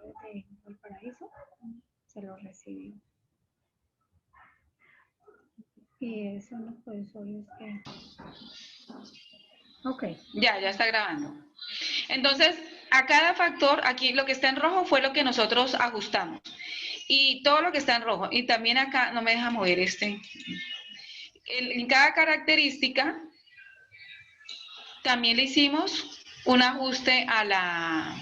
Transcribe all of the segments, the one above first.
de Valparaíso, se lo recibió. Y son los profesores que... Ok. Ya está grabando. Entonces, a cada factor, aquí lo que está en rojo fue lo que nosotros ajustamos. Y todo lo que está en rojo. Y también acá, no me deja mover este. En cada característica, también le hicimos un ajuste a la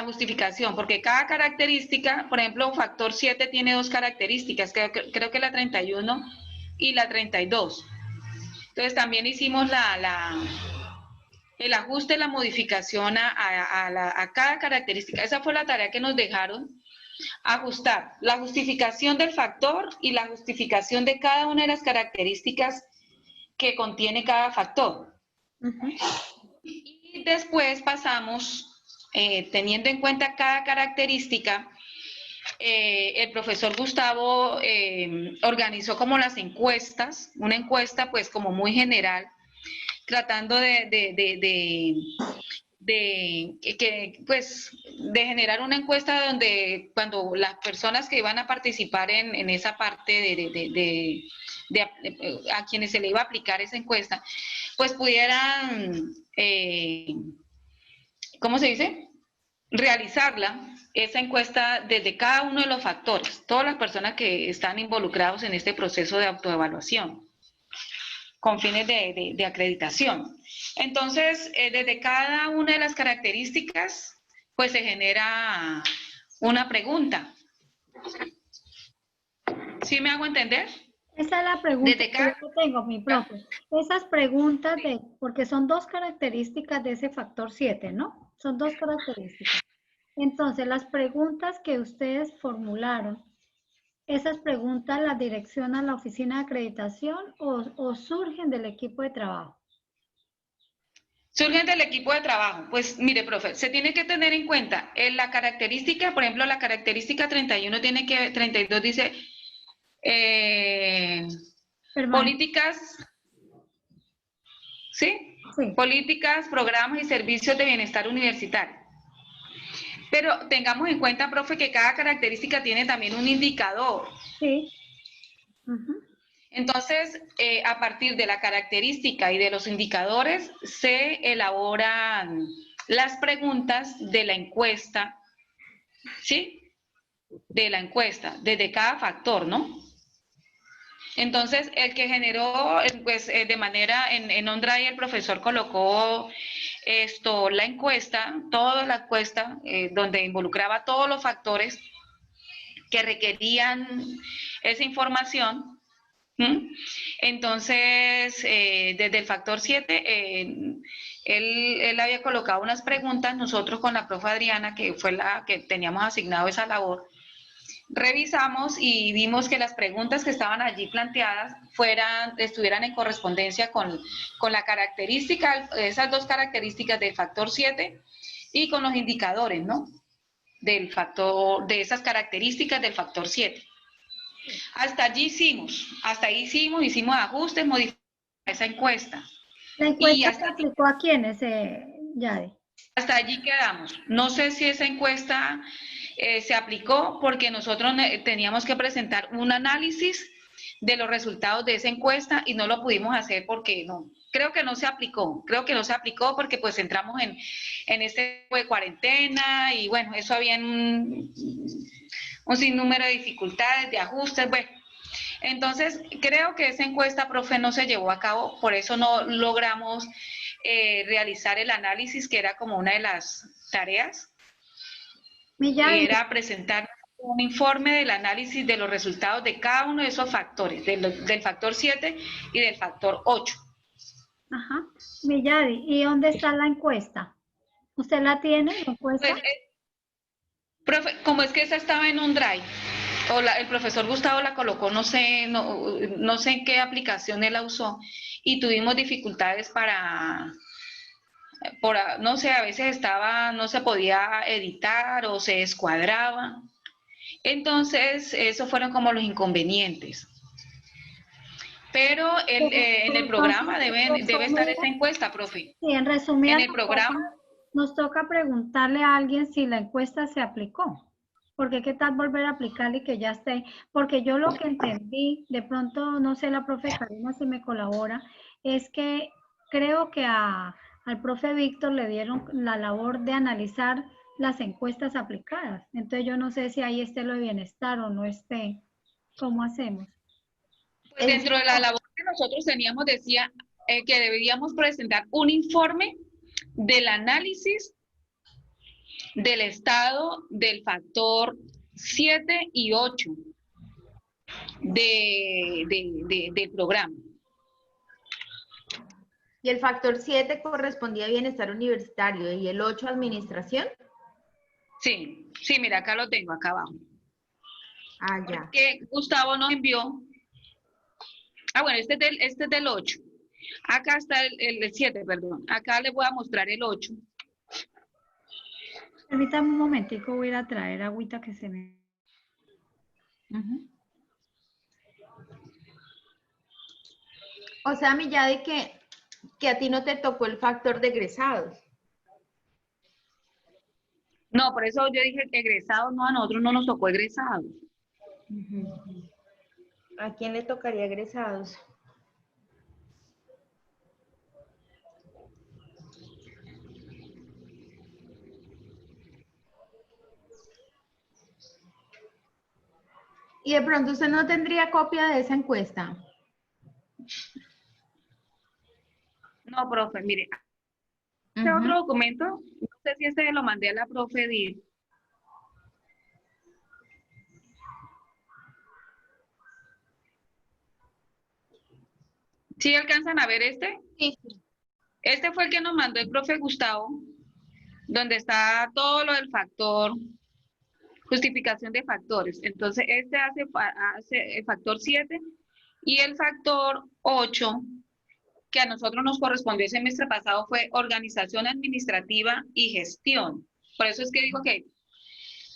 justificación, porque cada característica, por ejemplo, factor 7 tiene dos características, creo que la 31 y la 32. Entonces también hicimos el ajuste, la modificación a cada característica. Esa fue la tarea que nos dejaron, ajustar la justificación del factor y la justificación de cada una de las características que contiene cada factor. Y después pasamos, teniendo en cuenta cada característica, el profesor Gustavo organizó como las encuestas, una encuesta pues como muy general, tratando de generar una encuesta donde cuando las personas que iban a participar en esa parte a quienes se le iba a aplicar esa encuesta, pues pudieran, ¿cómo se dice? Realizarla, esa encuesta desde cada uno de los factores, todas las personas que están involucrados en este proceso de autoevaluación, con fines de acreditación. Entonces, desde cada una de las características, pues se genera una pregunta. ¿Sí me hago entender? Esa es la pregunta que yo tengo, mi profe. Esas preguntas, porque son dos características de ese factor 7, ¿no? Son dos características. Entonces, las preguntas que ustedes formularon, ¿esas preguntas las direcciona la oficina de acreditación o surgen del equipo de trabajo? Surgen del equipo de trabajo. Pues mire, profe, se tiene que tener en cuenta en la característica, por ejemplo, la característica 31 tiene que, 32 dice, políticas, ¿sí? Sí. Políticas, programas y servicios de bienestar universitario. Pero tengamos en cuenta, profe, que cada característica tiene también un indicador. Sí. Entonces, a partir de la característica y de los indicadores, se elaboran las preguntas de la encuesta, ¿sí? De la encuesta, desde cada factor, ¿no? Entonces, el que generó, pues, de manera, en OnDrive el profesor colocó la encuesta, toda la encuesta, donde involucraba todos los factores que requerían esa información. Entonces, desde el factor 7, él había colocado unas preguntas, nosotros con la profe Adriana, que fue la que teníamos asignado esa labor, revisamos y vimos que las preguntas que estaban allí planteadas estuvieran en correspondencia con la característica, esas dos características del factor 7 y con los indicadores, ¿no? Del factor, de esas características del factor 7. Hasta allí hicimos ajustes, modificamos esa encuesta. ¿La encuesta se aplicó a quiénes, Yadi? Hasta allí quedamos. No sé si esa encuesta se aplicó porque nosotros teníamos que presentar un análisis de los resultados de esa encuesta y no lo pudimos hacer porque no, creo que no se aplicó porque pues entramos en este tipo de cuarentena y bueno, eso había un sinnúmero de dificultades, de ajustes, bueno. Entonces, creo que esa encuesta, profe, no se llevó a cabo, por eso no logramos realizar el análisis, que era como una de las tareas. Era presentar un informe del análisis de los resultados de cada uno de esos factores, del factor 7 y del factor 8. Ajá. Milladi, ¿y dónde está la encuesta? ¿Usted la tiene, la encuesta? Pues, profe, como es que esa estaba en OnDrive, el profesor Gustavo la colocó, no sé en qué aplicación él la usó, y tuvimos dificultades no sé, a veces no se podía editar o se descuadraba. Entonces, esos fueron como los inconvenientes. Pero en el programa debe estar esa encuesta, profe. Sí, en resumidas. En el programa. nos toca preguntarle a alguien si la encuesta se aplicó. Porque qué tal volver a aplicarle y que ya esté. Porque yo lo que entendí, de pronto, no sé, la profe Karina si me colabora, es que creo que al profe Víctor le dieron la labor de analizar las encuestas aplicadas. Entonces yo no sé si ahí esté lo de bienestar o no esté. ¿Cómo hacemos? Pues dentro de la labor que nosotros teníamos, decía que deberíamos presentar un informe del análisis del estado del factor 7 y 8 del programa. ¿Y el factor 7 correspondía a bienestar universitario y el 8 a administración? Sí, sí, mira, acá lo tengo, acá abajo. Ah, ya. Porque Gustavo nos envió. Ah, bueno, este es del 8. Acá está el 7, perdón. Acá les voy a mostrar el 8. Permítame un momentico, voy a ir a traer agüita que se me... O sea, mi ya de que a ti no te tocó el factor de egresados. No, por eso yo dije egresados, no, a nosotros no nos tocó egresados. ¿A quién le tocaría egresados? Y de pronto usted no tendría copia de esa encuesta. No, profe, mire, este otro documento, no sé si este lo mandé a la profe Edith. ¿Sí alcanzan a ver este? Sí. Este fue el que nos mandó el profe Gustavo, donde está todo lo del factor, justificación de factores. Entonces, este hace el factor 7 y el factor 8, que a nosotros nos correspondió el semestre pasado, fue organización administrativa y gestión. Por eso es que digo que,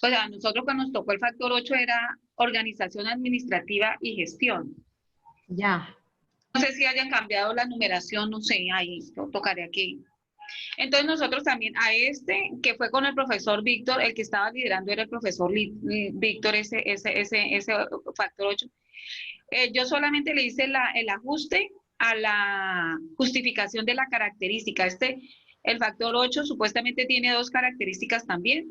pues a nosotros cuando nos tocó el factor 8 era organización administrativa y gestión. Ya. No sé si hayan cambiado la numeración, no sé, ahí lo tocaré aquí. Entonces nosotros también a este, que fue con el profesor Víctor, el que estaba liderando era el profesor Víctor, ese factor 8. Yo solamente le hice el ajuste a la justificación de la característica. El factor 8 supuestamente tiene 2 características también.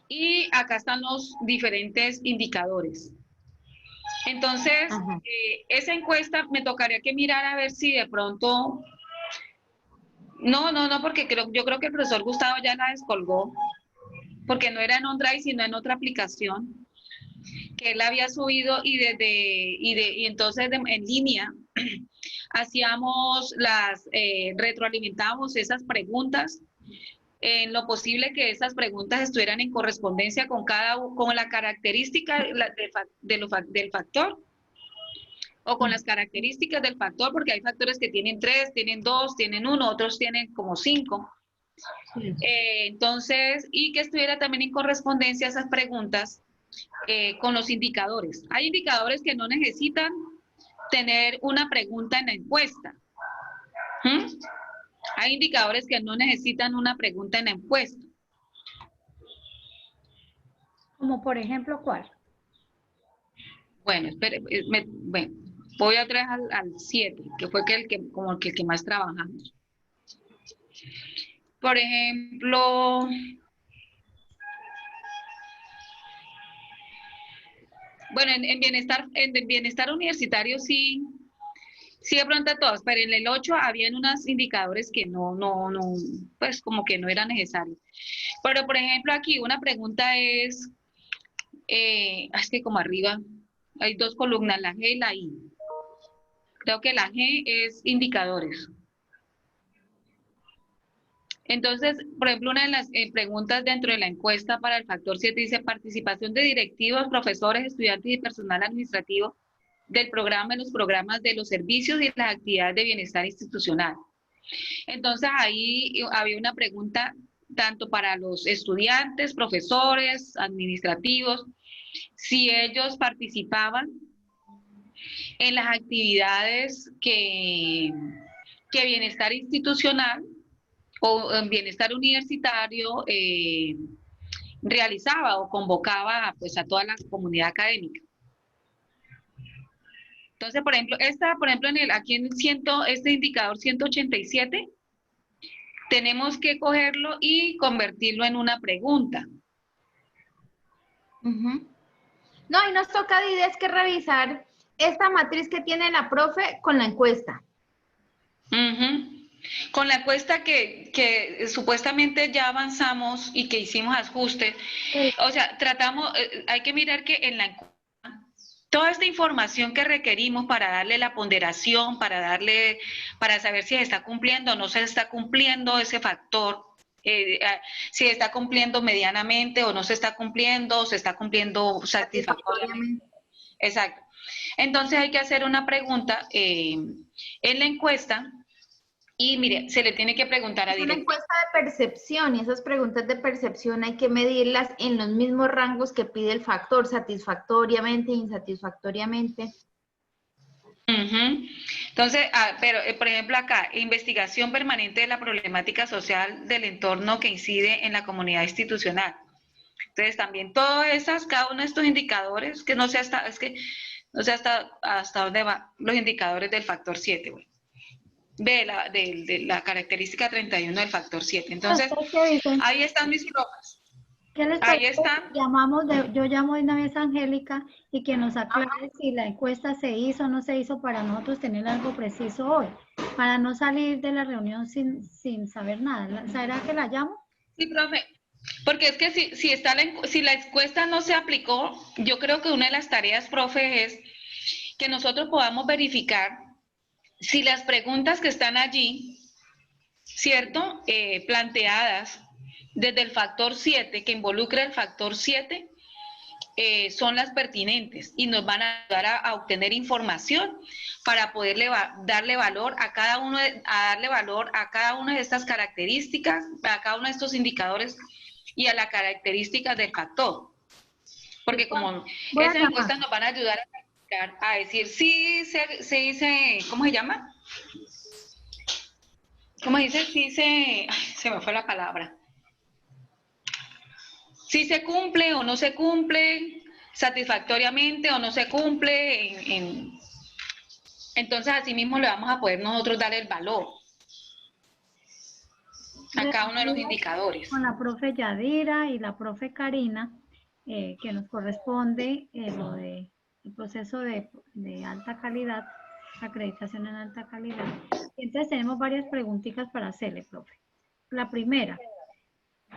Y acá están los diferentes indicadores. Entonces, esa encuesta me tocaría que mirar a ver si de pronto... No, porque yo creo que el profesor Gustavo ya la descolgó, porque no era en OneDrive, sino en otra aplicación que él había subido y entonces en línea hacíamos retroalimentábamos esas preguntas en lo posible que esas preguntas estuvieran en correspondencia con la característica del factor o con las características del factor, porque hay factores que tienen 3, tienen 2, tienen 1, otros tienen como 5. Entonces, y que estuviera también en correspondencia esas preguntas con los indicadores. Hay indicadores que no necesitan tener una pregunta en la encuesta. Hay indicadores que no necesitan una pregunta en la encuesta. Como por ejemplo, ¿cuál? Bueno, espere, voy otra vez al 7, que fue el que más trabajamos. Por ejemplo, bueno, en bienestar universitario sí de pronto todos, pero en el 8 habían unos indicadores que no, pues como que no era necesario. Pero por ejemplo aquí una pregunta es que como arriba hay 2 columnas, la G y la I. Creo que la G es indicadores. Entonces, por ejemplo, una de las preguntas dentro de la encuesta para el factor 7 dice participación de directivos, profesores, estudiantes y personal administrativo del programa, en los programas de los servicios y las actividades de bienestar institucional. Entonces, ahí había una pregunta tanto para los estudiantes, profesores, administrativos, si ellos participaban en las actividades que bienestar institucional o en bienestar universitario realizaba o convocaba pues a toda la comunidad académica. Entonces, por ejemplo, aquí en este indicador 187, tenemos que cogerlo y convertirlo en una pregunta. No, y nos toca, Didi, es que revisar esta matriz que tiene la profe con la encuesta. Con la encuesta que supuestamente ya avanzamos y que hicimos ajustes, o sea, hay que mirar que en la encuesta, toda esta información que requerimos para darle la ponderación, para saber si se está cumpliendo o no se está cumpliendo ese factor, si está cumpliendo medianamente o no se está cumpliendo, o se está cumpliendo satisfactoriamente. Exacto. Entonces hay que hacer una pregunta en la encuesta. Y mire, se le tiene que preguntar a director. Es una encuesta de percepción y esas preguntas de percepción hay que medirlas en los mismos rangos que pide el factor, satisfactoriamente, insatisfactoriamente. Entonces, pero por ejemplo acá, investigación permanente de la problemática social del entorno que incide en la comunidad institucional. Entonces también cada uno de estos indicadores, que no sé hasta dónde van los indicadores del factor 7, bueno. De la característica 31 del factor 7. Entonces, ahí están mis pruebas. ¿Qué les parece? Ahí están. Yo llamo de una vez a Angélica y que nos aclare si la encuesta se hizo o no se hizo para nosotros tener algo preciso hoy, para no salir de la reunión sin saber nada. ¿Será que la llamo? Sí, profe. Porque es que si la encuesta no se aplicó, yo creo que una de las tareas, profe, es que nosotros podamos verificar si las preguntas que están allí, ¿cierto? Planteadas desde el factor 7, que involucra el factor 7, son las pertinentes y nos van a ayudar a obtener información para poderle darle valor a cada uno de estas características, a cada uno de estos indicadores y a las características del factor. Porque como esas encuestas nos van a ayudar a decir si se dice, ¿cómo se llama? ¿Cómo dice? Se me fue la palabra. Si se cumple o no se cumple, satisfactoriamente o no se cumple, entonces así mismo le vamos a poder nosotros dar el valor a cada uno de los indicadores. Con la profe Yadira y la profe Karina, que nos corresponde lo de el proceso de alta calidad, acreditación en alta calidad. Entonces tenemos varias preguntitas para hacerle, profe. La primera,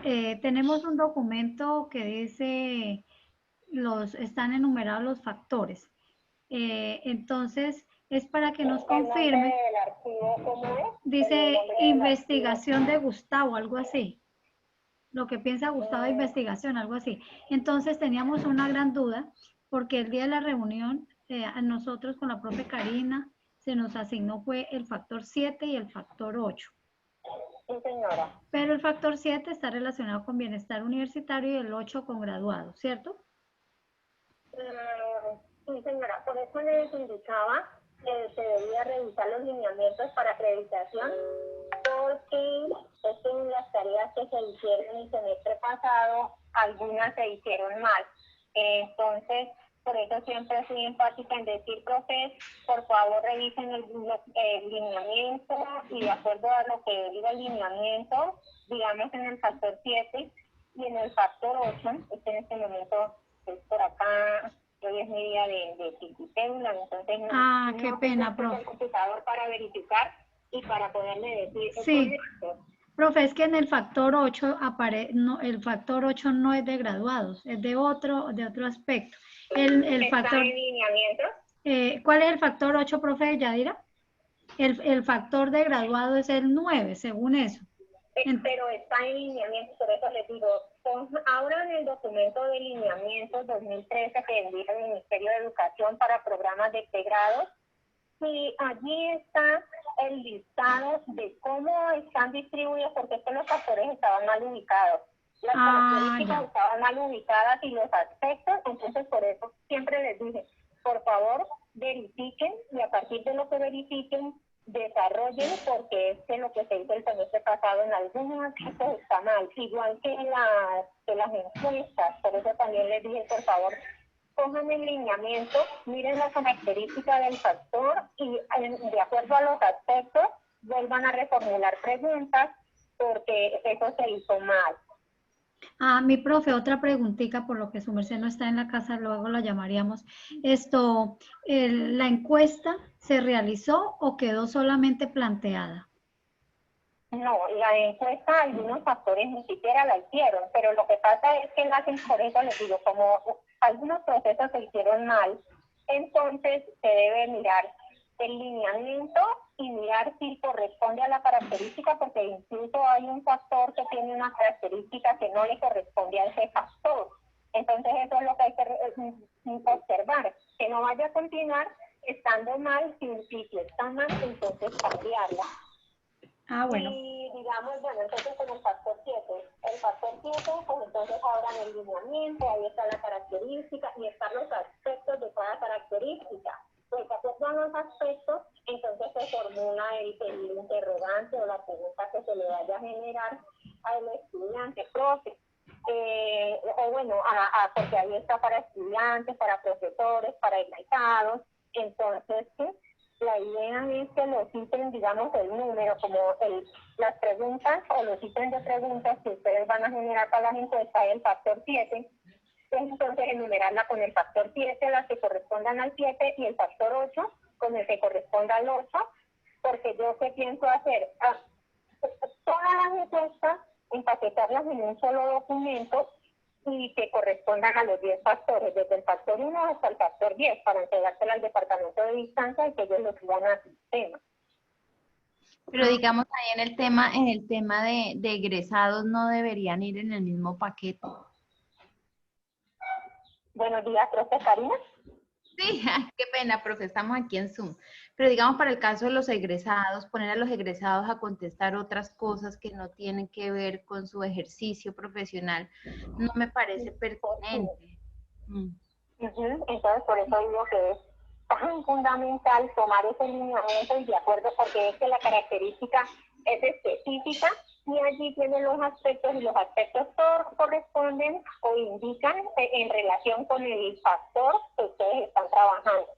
tenemos un documento que dice, están enumerados los factores. Entonces, es para que nos confirme. ¿El archivo cómo es? Dice investigación de Gustavo, algo así. Lo que piensa Gustavo de investigación, algo así. Entonces, teníamos una gran duda, porque el día de la reunión, a nosotros con la profe Karina, se nos asignó fue el factor 7 y el factor 8. Sí, señora. Pero el factor 7 está relacionado con bienestar universitario y el 8 con graduados, ¿cierto? Sí, señora. Por eso les indicaba que se debía revisar los lineamientos para acreditación, porque es que en las tareas que se hicieron el semestre pasado, algunas se hicieron mal. Entonces, por eso siempre soy enfática en decir, profes, por favor revisen el lineamiento y de acuerdo a lo que diga el lineamiento, digamos en el factor 7 y en el factor 8, es que en este momento es por acá, hoy es mi día de cédula, entonces qué pena, profe. El computador para verificar y para poderle decir. Sí. Profe, es que en el factor 8 el factor 8 no es de graduados, es de otro aspecto. El factor, ¿Está en lineamientos? ¿Cuál es el factor 8, profe Yadira? El factor de graduado es el 9, según eso. Pero está en lineamientos, por eso les digo, ahora en el documento de lineamientos 2013 que envía el Ministerio de Educación para programas de pregrado, sí, allí está el listado de cómo están distribuidos, porque es que los factores estaban mal ubicados. Las características estaban mal ubicadas y los aspectos, entonces por eso siempre les dije, por favor, verifiquen y a partir de lo que verifiquen, desarrollen, porque es que lo que se hizo el semestre pasado en algunos aspectos está mal, igual que las encuestas. Por eso también les dije, por favor, cojan el lineamiento, miren la característica del factor y de acuerdo a los aspectos vuelvan a reformular preguntas, porque eso se hizo mal. Mi profe, otra preguntita, por lo que su merced no está en la casa, luego la llamaríamos. ¿La encuesta se realizó o quedó solamente planteada? No, la encuesta, algunos factores ni siquiera la hicieron, pero lo que pasa es que por eso les digo, como algunos procesos se hicieron mal, entonces se debe mirar el lineamiento y mirar si corresponde a la característica, porque incluso hay un factor que tiene una característica que no le corresponde a ese factor. Entonces eso es lo que hay que observar, que no vaya a continuar estando mal, si está mal, entonces cambiarla. Bueno. Y digamos, bueno, entonces con el factor 7, pues entonces ahora en el lineamiento, ahí está la característica y están los aspectos de cada característica. Pues de acuerdo a los aspectos, entonces se formula el interrogante o la pregunta que se le vaya a generar al estudiante, profe. Porque ahí está para estudiantes, para profesores, para egresados. Entonces, ¿sí? La idea es que los ítems, digamos, el número, como las preguntas o los ítems de preguntas que ustedes van a generar para las encuestas, el factor 7, entonces enumerarla con el factor 7, las que correspondan al 7, y el factor 8 con el que corresponda al 8, porque yo que pienso hacer todas las encuestas, empaquetarlas en un solo documento y que correspondan a los 10 factores, desde el factor 1 hasta el factor 10, para entregársela al departamento de distancia y que ellos lo suban al sistema. Pero digamos ahí en el tema de egresados no deberían ir en el mismo paquete. Buenos días, profe Karina. Sí, qué pena, profe, estamos aquí en Zoom. Pero digamos para el caso de los egresados, poner a los egresados a contestar otras cosas que no tienen que ver con su ejercicio profesional, no me parece pertinente. Entonces, por eso digo que es tan fundamental tomar ese lineamiento y de acuerdo, porque es que la característica es específica y allí tienen los aspectos y los aspectos corresponden o indican en relación con el factor que ustedes están trabajando.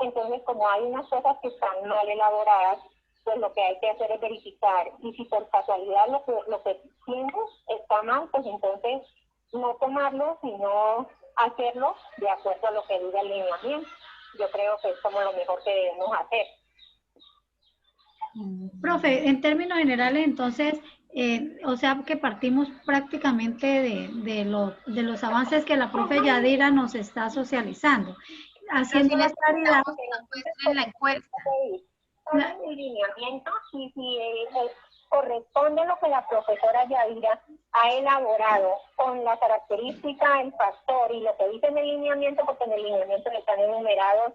Entonces, como hay unas cosas que están mal elaboradas, pues lo que hay que hacer es verificar. Y si por casualidad lo que tienes está mal, pues entonces no tomarlo, sino hacerlo de acuerdo a lo que diga el lineamiento. Yo creo que es como lo mejor que debemos hacer. Profe, en términos generales, entonces, o sea que partimos prácticamente de los avances que la profe Yadira nos está socializando. Haciendo la claridad en la encuesta. El lineamiento, y si corresponde lo que la profesora Yadira ha elaborado con la característica, el factor y lo que dice en el lineamiento, porque en el lineamiento están enumerados,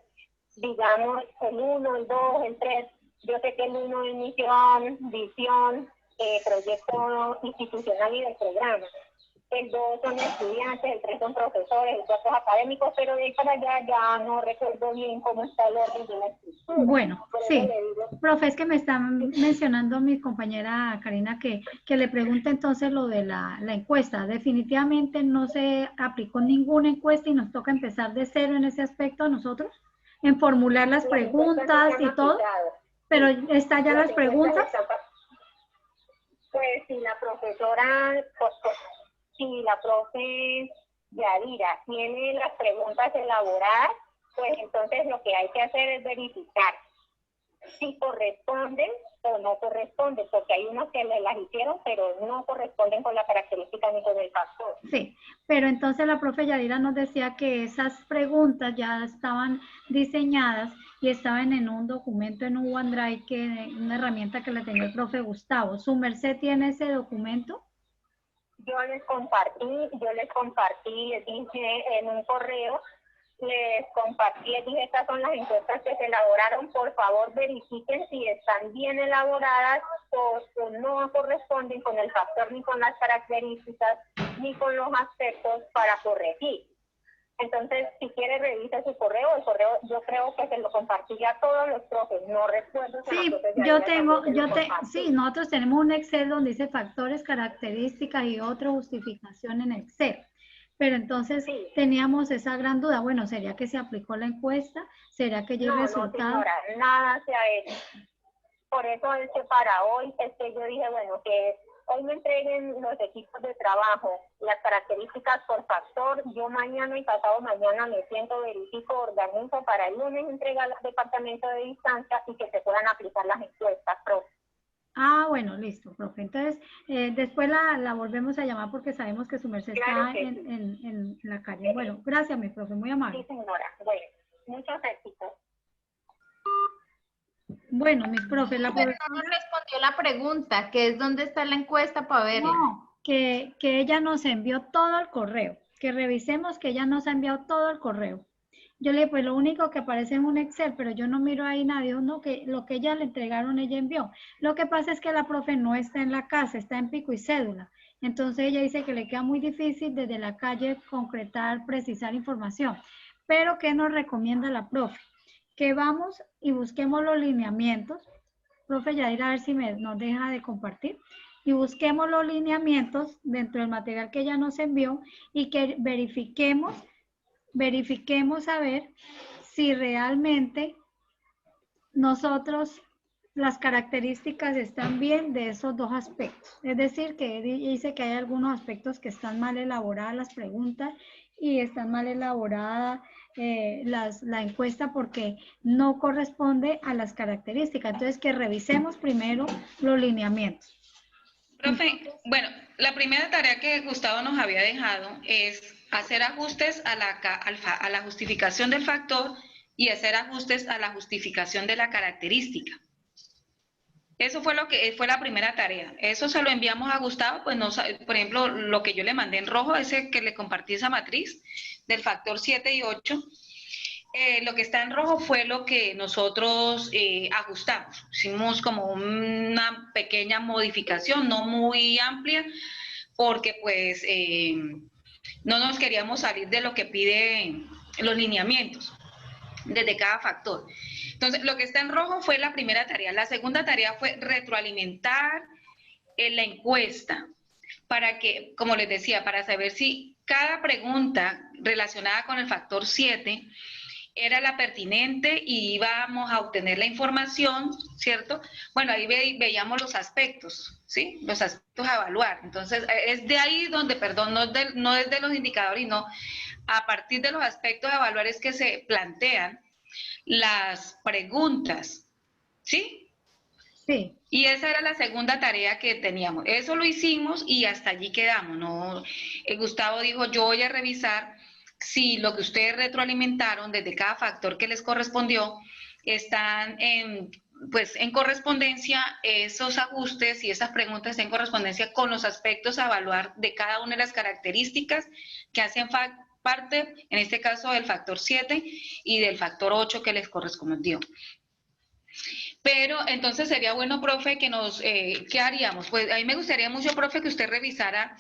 digamos, el 1, el 2, el 3. Yo sé que el 1 es misión, visión, proyecto institucional y del programa. El 2 son estudiantes, el 3 son profesores, el 4 académicos, pero de ahí para allá ya no recuerdo bien cómo está el orden de la estructura. Bueno, sí. Profe, es que me están mencionando mi compañera Karina que le pregunta entonces lo de la encuesta. Definitivamente no se aplicó ninguna encuesta y nos toca empezar de cero en ese aspecto a nosotros, en formular las preguntas y todo. Pero ¿están ya las preguntas? Pues si la profesora, si la profe Yadira tiene las preguntas elaboradas, pues entonces lo que hay que hacer es verificar si corresponden o no corresponden, porque hay unos que las hicieron, pero no corresponden con la característica ni con el factor. Sí, pero entonces la profe Yadira nos decía que esas preguntas ya estaban diseñadas y estaban en un documento en un OneDrive, una herramienta que le tenía el profe Gustavo. ¿Su merced tiene ese documento? Yo les compartí, les dije en un correo, les compartí, les dije, estas son las encuestas que se elaboraron, por favor verifiquen si están bien elaboradas o no corresponden con el factor ni con las características ni con los aspectos para corregir. Entonces, si quiere, revisa su correo. El correo yo creo que se lo compartí a todos los profes. No recuerdo si Sí, la profe yo Yadira tengo, también se lo compartí. sí, nosotros tenemos un Excel donde dice factores, características y otra justificación en Excel. Pero entonces Sí. teníamos esa gran duda, bueno, ¿sería que se aplicó la encuesta? ¿Será que ya hay No, resultados? no, señora, nada se ha hecho. Por eso es que para hoy, yo dije, bueno, que hoy me entreguen los equipos de trabajo, las características por factor. Yo mañana y pasado mañana me siento, verifico, organizo para el lunes entregar al departamento de distancia y que se puedan aplicar las encuestas, profe. Ah, bueno, listo, profe. Entonces, después la volvemos a llamar porque sabemos que su merced Claro está que en la calle. Bueno, gracias, mi profe, muy amable. Sí, señora. Bueno, muchos éxitos. Bueno, mis profes, la Pero no profesora... nos respondió la pregunta, que es dónde está la encuesta para verla. No, que ella nos envió todo el correo, que revisemos que ella nos ha enviado todo el correo. Yo le dije, pues lo único que aparece en un Excel, pero yo no miro ahí nada. Dijo, no, que lo que ella le entregaron, ella envió. Lo que pasa es que la profe no está en la casa, está en pico y cédula. Entonces ella dice que le queda muy difícil desde la calle concretar, precisar información. Pero ¿qué nos recomienda la profe? Que vamos y busquemos los lineamientos. Profe Yadira, a ver si nos deja de compartir. Y busquemos los lineamientos dentro del material que ella nos envió y que verifiquemos a ver si realmente nosotros, las características están bien de esos dos aspectos. Es decir, que dice que hay algunos aspectos que están mal elaboradas las preguntas y están mal elaborada la encuesta porque no corresponde a las características. Entonces, que revisemos primero los lineamientos. Profe, bueno, la primera tarea que Gustavo nos había dejado es hacer ajustes a la justificación del factor y hacer ajustes a la justificación de la característica. Eso fue fue la primera tarea. Eso se lo enviamos a Gustavo, pues no, por ejemplo, lo que yo le mandé en rojo, ese que le compartí esa matriz del factor 7 y 8. Lo que está en rojo fue lo que nosotros ajustamos. Hicimos como una pequeña modificación, no muy amplia, porque pues no nos queríamos salir de lo que piden los lineamientos desde cada factor. Entonces, lo que está en rojo fue la primera tarea. La segunda tarea fue retroalimentar la encuesta para que, como les decía, para saber si cada pregunta relacionada con el factor 7 era la pertinente y íbamos a obtener la información, ¿cierto? Bueno, ahí veíamos los aspectos, ¿sí? Los aspectos a evaluar. Entonces, es de ahí donde, perdón, no es de los indicadores, sino a partir de los aspectos a evaluar es que se plantean las preguntas, ¿sí? Sí. Y esa era la segunda tarea que teníamos. Eso lo hicimos y hasta allí quedamos, ¿no? Gustavo dijo, yo voy a revisar si lo que ustedes retroalimentaron desde cada factor que les correspondió están en correspondencia, esos ajustes y esas preguntas en correspondencia con los aspectos a evaluar de cada una de las características que hacen parte, en este caso, del factor 7 y del factor 8 que les correspondió. Pero entonces sería bueno, profe, que ¿qué haríamos? Pues a mí me gustaría mucho, profe, que usted revisara,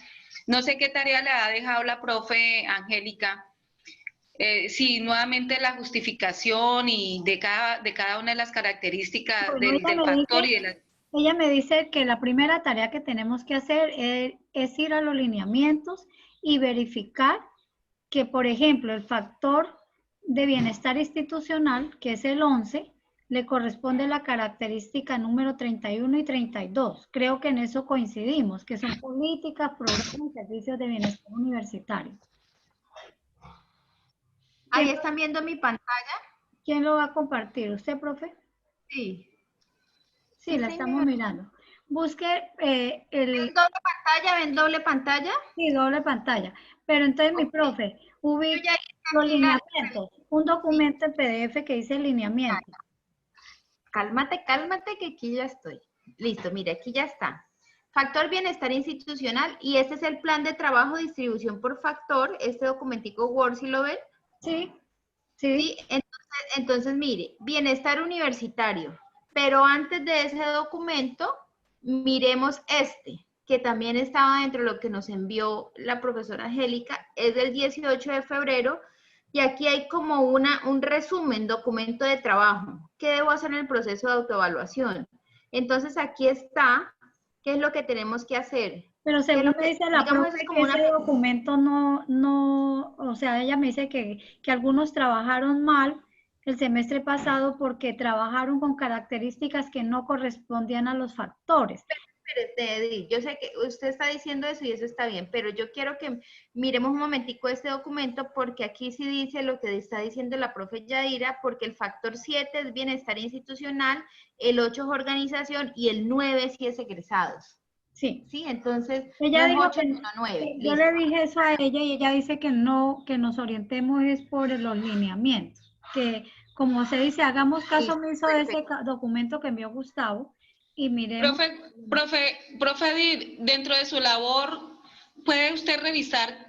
no sé qué tarea le ha dejado la profe Angélica, si nuevamente la justificación y de cada una de las características Bueno, del factor y de la... Ella me dice que la primera tarea que tenemos que hacer es ir a los lineamientos y verificar que, por ejemplo, el factor de bienestar institucional, que es el 11, le corresponde la característica número 31 y 32. Creo que en eso coincidimos, que son políticas, programas y servicios de bienestar universitario. Ahí están viendo mi pantalla. ¿Quién lo va a compartir? ¿Usted, profe? Sí. Sí, la estamos mirando. Busque ¿Ven doble pantalla? ¿Ven doble pantalla? Sí, doble pantalla. Pero entonces, mi profe, ubica los lineamientos. Un documento en PDF que dice lineamiento. Cálmate, que aquí ya estoy. Listo, mire, aquí ya está. Factor bienestar institucional, y este es el plan de trabajo, distribución por factor. Este documentico Word, ¿sí lo ven? Sí. Sí, entonces mire, bienestar universitario. Pero antes de ese documento, miremos este, que también estaba dentro de lo que nos envió la profesora Angélica, es del 18 de febrero, y aquí hay como un resumen, documento de trabajo. ¿Qué debo hacer en el proceso de autoevaluación? Entonces aquí está, ¿qué es lo que tenemos que hacer? Pero según me dice la digamos, profe es que como ese documento o sea, ella me dice que algunos trabajaron mal el semestre pasado porque trabajaron con características que no correspondían a los factores. Pero, Edith, yo sé que usted está diciendo eso y eso está bien, pero yo quiero que miremos un momentico este documento porque aquí sí dice lo que está diciendo la profe Yadira, porque el factor 7 es bienestar institucional, el 8 es organización y el 9 sí es egresados. Sí. Sí, entonces Ella no es dijo 8 sino 9. yo le dije eso a ella y ella dice que no, que nos orientemos es por los lineamientos, que como se dice, hagamos caso omiso de ese documento que envió Gustavo y miremos. Profe Edith, dentro de su labor, ¿puede usted revisar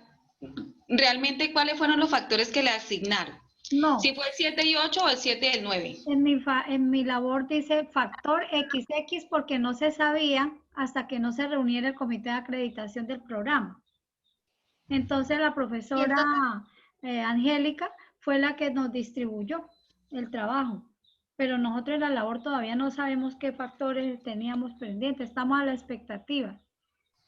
realmente cuáles fueron los factores que le asignaron? No. Si fue el 7 y 8 o el 7 y el 9. En mi labor dice factor XX porque no se sabía hasta que no se reuniera el comité de acreditación del programa. Entonces la profesora Angélica fue la que nos distribuyó el trabajo, pero nosotros en la labor todavía no sabemos qué factores teníamos pendientes, estamos a la expectativa.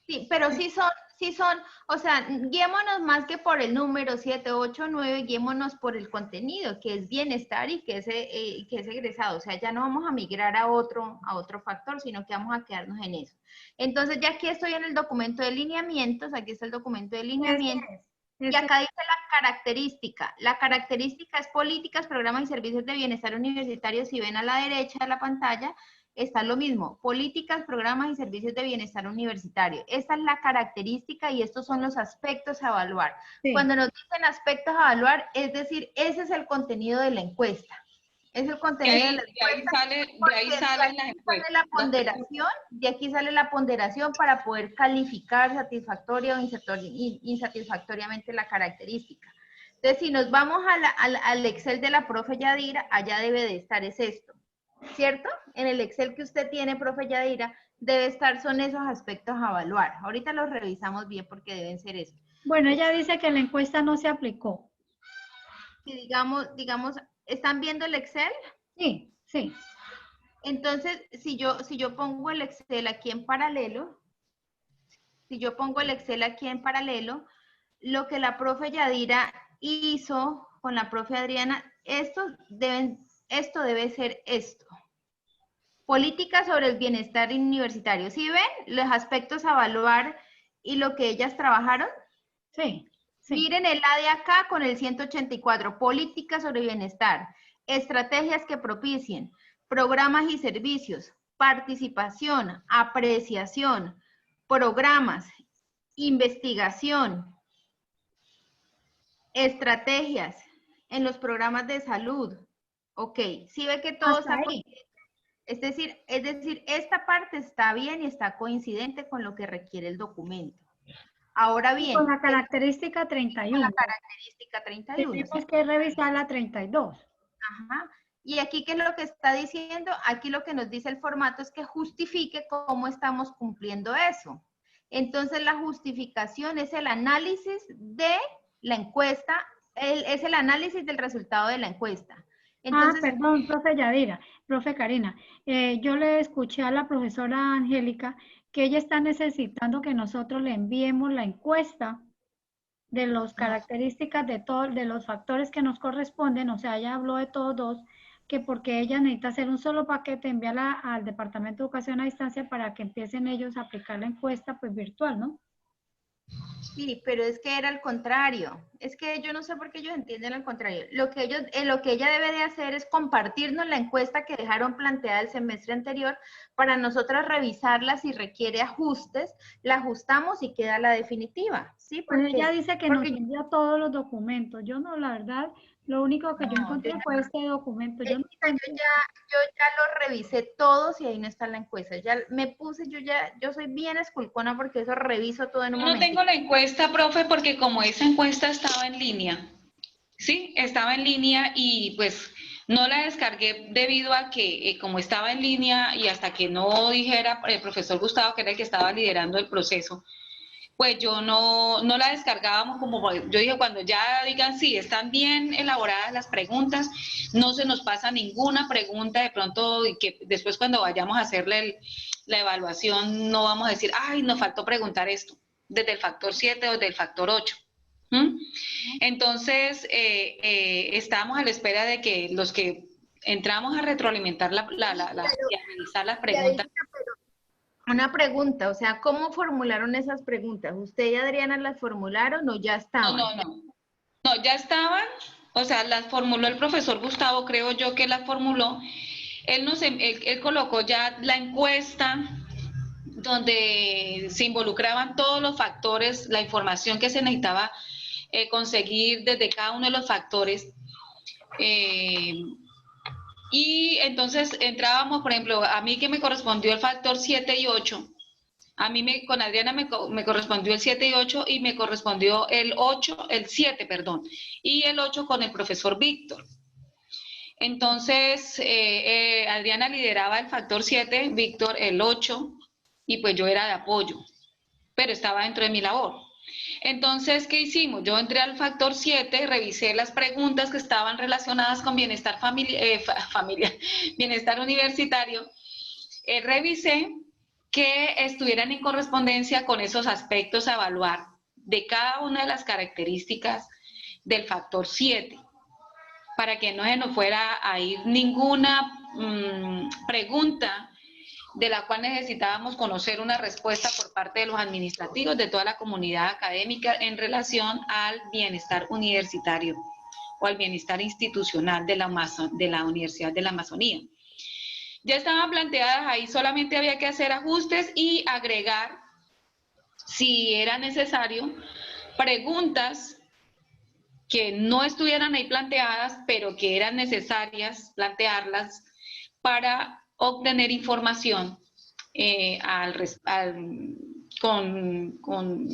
Sí, pero sí son, o sea, guiémonos más que por el número 7, 8, 9, guiémonos por el contenido, que es bienestar y que es egresado. O sea, ya no vamos a migrar a otro factor, sino que vamos a quedarnos en eso. Entonces, ya aquí estoy en el documento de lineamientos, aquí está el documento de lineamientos, y acá dice la característica. La característica es políticas, programas y servicios de bienestar universitario. Si ven a la derecha de la pantalla, está lo mismo, políticas, programas y servicios de bienestar universitario. Esta es la característica y estos son los aspectos a evaluar. Sí. Cuando nos dicen aspectos a evaluar, es decir, ese es el contenido de la encuesta. Es el contenido de la encuesta. De ahí sale la encuesta. La ponderación, de aquí sale la ponderación para poder calificar satisfactoria o insatisfactoriamente la característica. Entonces, si nos vamos al Excel de la profe Yadira, allá debe de estar es esto. ¿Cierto? En el Excel que usted tiene, profe Yadira, debe estar, son esos aspectos a evaluar. Ahorita los revisamos bien porque deben ser esos. Bueno, ella dice que la encuesta no se aplicó. Si digamos, ¿están viendo el Excel? Sí, sí. Entonces, si yo pongo el Excel aquí en paralelo, lo que la profe Yadira hizo con la profe Adriana, esto debe ser esto. Política sobre el bienestar universitario. ¿Sí ven los aspectos a evaluar y lo que ellas trabajaron? Sí, sí. Miren el A de acá con el 184. Política sobre bienestar. Estrategias que propicien. Programas y servicios. Participación. Apreciación. Programas. Investigación. Estrategias. En los programas de salud. Ok. ¿Sí ve que todo está ahí? Es decir, esta parte está bien y está coincidente con lo que requiere el documento. Ahora bien. Con la característica 31. Con la característica 31. Tenemos que revisar la 32. Ajá. Y aquí, ¿qué es lo que está diciendo? Aquí lo que nos dice el formato es que justifique cómo estamos cumpliendo eso. Entonces, la justificación es el análisis de la encuesta, es el análisis del resultado de la encuesta. Entonces, perdón, profe Yadira, profe Karina, yo le escuché a la profesora Angélica que ella está necesitando que nosotros le enviemos la encuesta de las características de los factores que nos corresponden, o sea, ella habló de todos, que porque ella necesita hacer un solo paquete, enviarla al Departamento de Educación a Distancia para que empiecen ellos a aplicar la encuesta pues virtual, ¿no? Sí, pero es que era al contrario. Es que yo no sé por qué ellos entienden al contrario. Lo que ella debe de hacer es compartirnos la encuesta que dejaron planteada el semestre anterior para nosotras revisarla. Si requiere ajustes, la ajustamos y queda la definitiva. Sí, porque ella dice que nos envió todos los documentos. Yo no, la verdad, lo único que yo encontré fue este documento. Yo ya lo revisé todos y ahí no está la encuesta. Ya me puse, yo soy bien esculcona porque eso reviso todo en un momento. No tengo la encuesta, profe, porque como esa encuesta estaba en línea, ¿sí? Estaba en línea y pues no la descargué debido a que como estaba en línea y hasta que no dijera el profesor Gustavo, que era el que estaba liderando el proceso, pues yo no la descargábamos como, yo dije, cuando ya digan, sí, están bien elaboradas las preguntas, no se nos pasa ninguna pregunta de pronto, y que después cuando vayamos a hacerle la evaluación no vamos a decir, ay, nos faltó preguntar esto, desde el factor 7 o desde el factor 8. Entonces, estábamos a la espera de que los que entramos a retroalimentar y a revisar las preguntas. Una pregunta, o sea, ¿cómo formularon esas preguntas? ¿Usted y Adriana las formularon o ya estaban? No, ya estaban, o sea, las formuló el profesor Gustavo, creo yo que las formuló. Él colocó ya la encuesta donde se involucraban todos los factores, la información que se necesitaba conseguir desde cada uno de los factores. Y entonces entrábamos, por ejemplo, a mí que me correspondió el factor 7 y 8, a mí con Adriana me correspondió el 7 y 8 y me correspondió el 7, perdón, y el 8 con el profesor Víctor. Entonces, Adriana lideraba el factor 7, Víctor el 8, y pues yo era de apoyo, pero estaba dentro de mi labor. Entonces, ¿qué hicimos? Yo entré al factor 7, revisé las preguntas que estaban relacionadas con bienestar bienestar universitario, revisé que estuvieran en correspondencia con esos aspectos a evaluar de cada una de las características del factor 7, para que no se nos fuera a ir ninguna pregunta de la cual necesitábamos conocer una respuesta por parte de los administrativos de toda la comunidad académica en relación al bienestar universitario o al bienestar institucional de la Universidad de la Amazonía. Ya estaban planteadas ahí, solamente había que hacer ajustes y agregar, si era necesario, preguntas que no estuvieran ahí planteadas, pero que eran necesarias plantearlas para obtener información con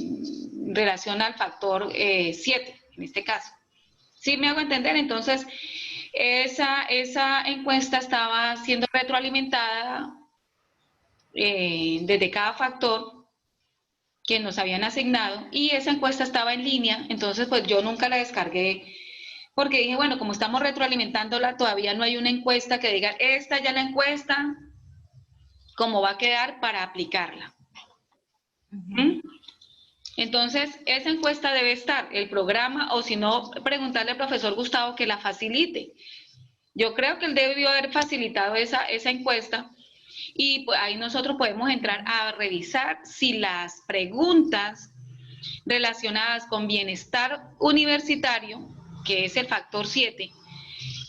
relación al factor 7, en este caso. ¿Sí me hago entender? Entonces, esa encuesta estaba siendo retroalimentada desde cada factor que nos habían asignado, y esa encuesta estaba en línea. Entonces pues yo nunca la descargué porque dije, bueno, como estamos retroalimentándola, todavía no hay una encuesta que diga, esta ya la encuesta, cómo va a quedar para aplicarla. Entonces, esa encuesta debe estar, el programa, o si no, preguntarle al profesor Gustavo que la facilite. Yo creo que él debió haber facilitado esa encuesta, y pues ahí nosotros podemos entrar a revisar si las preguntas relacionadas con bienestar universitario, que es el factor 7,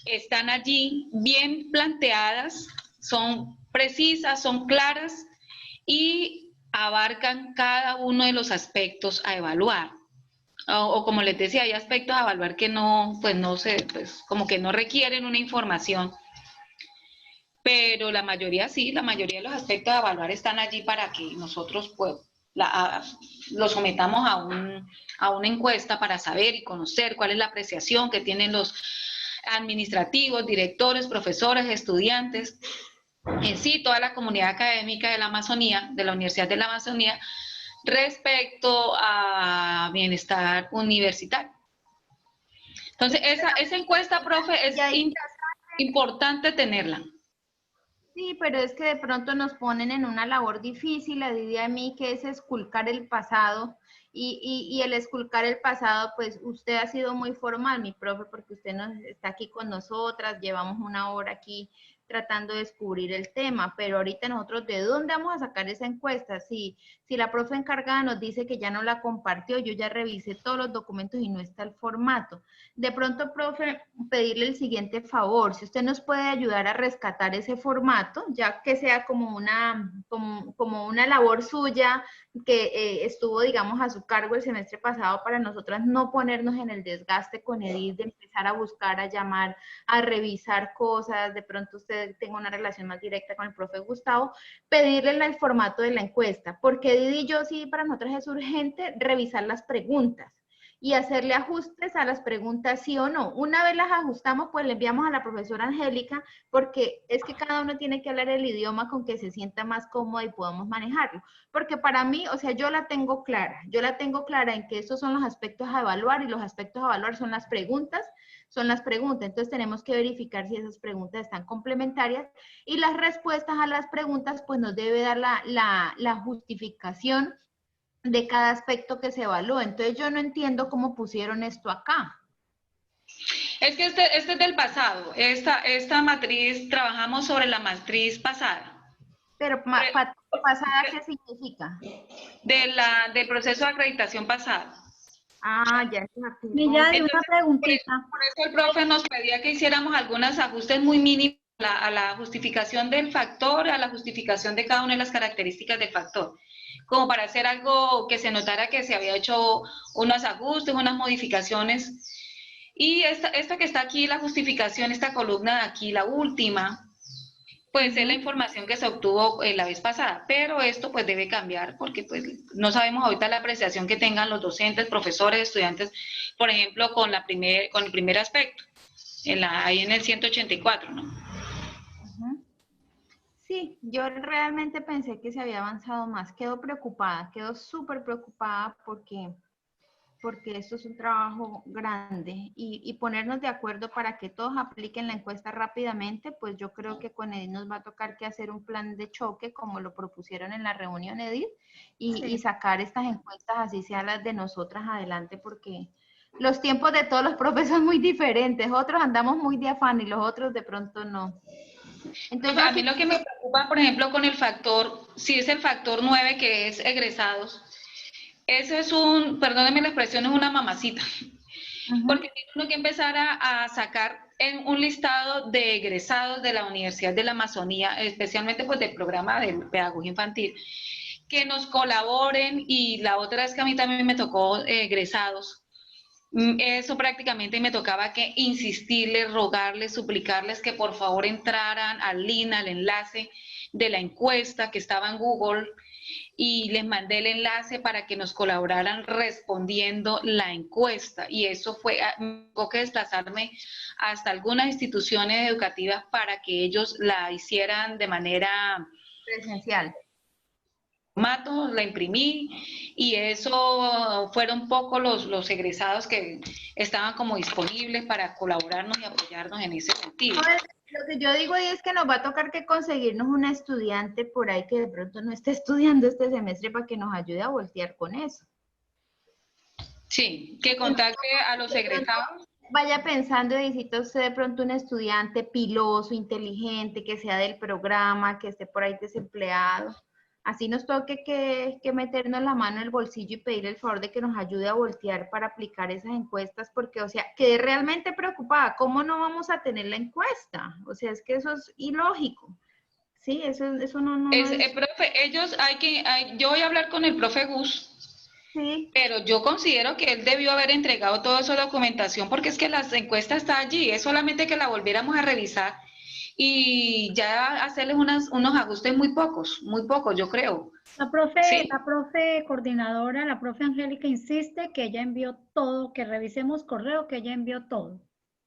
están allí bien planteadas, son precisas, son claras y abarcan cada uno de los aspectos a evaluar. O como les decía, hay aspectos a evaluar que no, pues no sé, pues como que no requieren una información, pero la mayoría sí, la mayoría de los aspectos a evaluar están allí para que nosotros pues lo sometamos a una encuesta para saber y conocer cuál es la apreciación que tienen los administrativos, directores, profesores, estudiantes, en sí toda la comunidad académica de la Amazonía, de la Universidad de la Amazonía, respecto a bienestar universitario. Entonces, esa encuesta, profe, es importante tenerla. Sí, pero es que de pronto nos ponen en una labor difícil, a Didi y a mí, que es esculcar el pasado. Y el esculcar el pasado, pues usted ha sido muy formal, mi profe, porque usted está aquí con nosotras, llevamos una hora aquí tratando de descubrir el tema, pero ahorita nosotros, ¿de dónde vamos a sacar esa encuesta? Si la profe encargada nos dice que ya no la compartió, yo ya revisé todos los documentos y no está el formato. De pronto, profe, pedirle el siguiente favor, si usted nos puede ayudar a rescatar ese formato, ya que sea como una labor suya, que estuvo, digamos, a su cargo el semestre pasado, para nosotras no ponernos en el desgaste con Edith de empezar a buscar, a llamar, a revisar cosas. De pronto usted tenga una relación más directa con el profe Gustavo, pedirle el formato de la encuesta, porque Edith y yo sí, para nosotros es urgente revisar las preguntas. y hacerle ajustes a las preguntas sí o no. Una vez las ajustamos, pues le enviamos a la profesora Angélica, porque es que cada uno tiene que hablar el idioma con que se sienta más cómodo y podamos manejarlo. Porque para mí, o sea, yo la tengo clara en que estos son los aspectos a evaluar y los aspectos a evaluar son las preguntas. Entonces tenemos que verificar si esas preguntas están complementarias y las respuestas a las preguntas pues nos debe dar la justificación de cada aspecto que se evalúa. Entonces yo no entiendo cómo pusieron esto acá. Es que este es del pasado. Esta matriz, trabajamos sobre la matriz pasada. Pero pasada, ¿qué significa? Del proceso de acreditación pasado. Ah, ya. Mira, hay una preguntita. Por eso el profe nos pedía que hiciéramos algunos ajustes muy mínimos a la justificación del factor, a la justificación de cada una de las características del factor, como para hacer algo que se notara que se había hecho unos ajustes, unas modificaciones. Y esta que está aquí, la justificación, esta columna de aquí, la última, pues es la información que se obtuvo la vez pasada, pero esto pues debe cambiar porque pues no sabemos ahorita la apreciación que tengan los docentes, profesores, estudiantes, por ejemplo, con el primer aspecto, ahí en el 184, ¿no? Sí, yo realmente pensé que se había avanzado más. Quedo preocupada, quedo súper preocupada porque esto es un trabajo grande y ponernos de acuerdo para que todos apliquen la encuesta rápidamente, pues yo creo que con Edith nos va a tocar que hacer un plan de choque como lo propusieron en la reunión, Edith, y sacar estas encuestas así sean las de nosotras adelante, porque los tiempos de todos los profes son muy diferentes. Otros andamos muy de afán y los otros de pronto no. Entonces, a mí lo que me preocupa, por ejemplo, con el factor, si es el factor 9 que es egresados, ese es perdónenme la expresión, es una mamacita. Porque tiene uno que empezar a sacar en un listado de egresados de la Universidad de la Amazonía, especialmente pues del programa de pedagogía infantil, que nos colaboren, y la otra vez que a mí también me tocó egresados, eso prácticamente me tocaba que insistirles, rogarles, suplicarles que por favor entraran al link, al enlace de la encuesta que estaba en Google, y les mandé el enlace para que nos colaboraran respondiendo la encuesta, y eso fue, tengo que desplazarme hasta algunas instituciones educativas para que ellos la hicieran de manera presencial. La imprimí, y eso fueron poco los egresados que estaban como disponibles para colaborarnos y apoyarnos en ese sentido. Lo que yo digo es que nos va a tocar que conseguirnos un estudiante por ahí que de pronto no esté estudiando este semestre para que nos ayude a voltear con eso. Sí, que contacte a los egresados. Vaya pensando, necesita usted de pronto un estudiante piloso, inteligente, que sea del programa, que esté por ahí desempleado. Así nos toque que meternos la mano en el bolsillo y pedirle el favor de que nos ayude a voltear para aplicar esas encuestas, porque, o sea, quedé realmente preocupada. ¿Cómo no vamos a tener la encuesta? O sea, es que eso es ilógico. Sí, eso no es... Profe, yo voy a hablar con el profe Gus. Sí. Pero yo considero que él debió haber entregado toda esa documentación, porque es que la encuesta está allí, es solamente que la volviéramos a revisar y ya hacerles unos ajustes muy pocos, yo creo. La profe coordinadora, la profe Angélica, insiste que ella envió todo, que revisemos correo, que ella envió todo.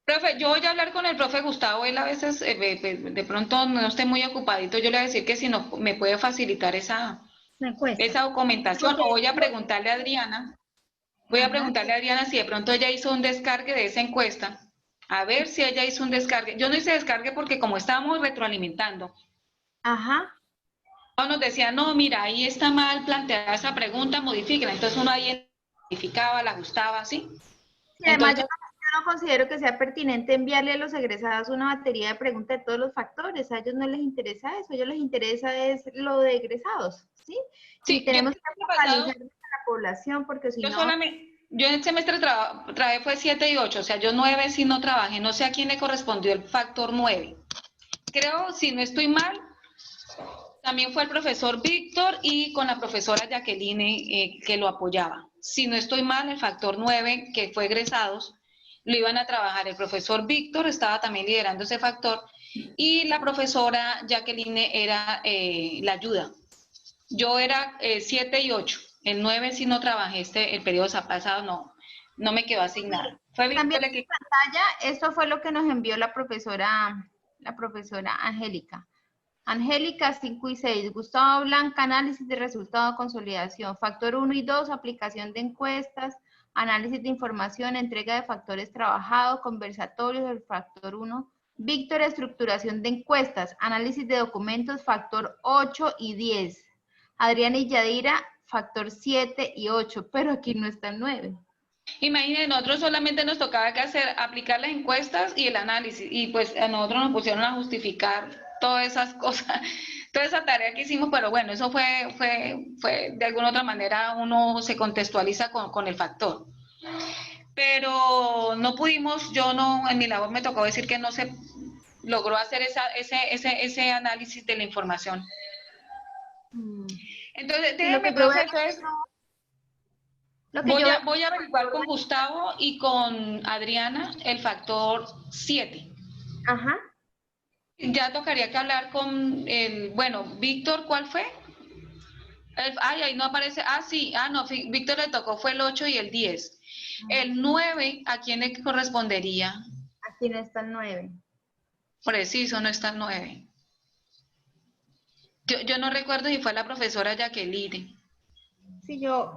Profe, yo voy a hablar con el profe Gustavo, él a veces de pronto no esté muy ocupadito, yo le voy a decir que si no me puede facilitar esa documentación, o voy a preguntarle a Adriana, si de pronto ella hizo un descargue de esa encuesta, a ver si ella hizo un descargue. Yo no hice descargue porque como estábamos retroalimentando, nos decía, no, mira, ahí está mal planteada esa pregunta, modifíquela. Entonces uno ahí modificaba, la ajustaba, ¿sí? Sí, además yo no considero que sea pertinente enviarle a los egresados una batería de preguntas de todos los factores. A ellos no les interesa eso, a ellos les interesa es lo de egresados, ¿sí? Sí, tenemos que focalizar a la población porque si no... Yo en el semestre trabajé fue 7 y 8, o sea, yo 9 sí no trabajé, no sé a quién le correspondió el factor 9. Creo, si no estoy mal, también fue el profesor Víctor y con la profesora Jacqueline que lo apoyaba. Si no estoy mal, el factor 9, que fue egresados, lo iban a trabajar. El profesor Víctor estaba también liderando ese factor y la profesora Jacqueline era la ayuda. Yo era 7 y 8. El 9 sí no trabajé, el periodo pasado no me quedó asignada. Fue También Victoria en pantalla, esto fue lo que nos envió la profesora Angélica. Angélica 5 y 6, Gustavo Blanca, análisis de resultado de consolidación, factor 1 y 2, aplicación de encuestas, análisis de información, entrega de factores trabajados, conversatorios del factor 1, Víctor, estructuración de encuestas, análisis de documentos, factor 8 y 10, Adriana y Yadira, factor 7 y 8, pero aquí no está el 9. Imagínense, nosotros solamente nos tocaba que aplicar las encuestas y el análisis, y pues a nosotros nos pusieron a justificar todas esas cosas, toda esa tarea que hicimos, pero bueno, eso fue de alguna otra manera uno se contextualiza con el factor. Pero no pudimos, en mi labor me tocó decir que no se logró hacer ese análisis de la información. Entonces, déjeme, profe, voy a averiguar con Gustavo y con Adriana el factor 7. Ajá. Ya tocaría que hablar con Víctor, ¿cuál fue? Ahí no aparece, sí, no, Víctor le tocó, fue el 8 y el 10. El 9, ¿a quién le correspondería? Aquí no está el 9. Preciso, no está el 9. Yo no recuerdo si fue la profesora Jacqueline. Sí, yo...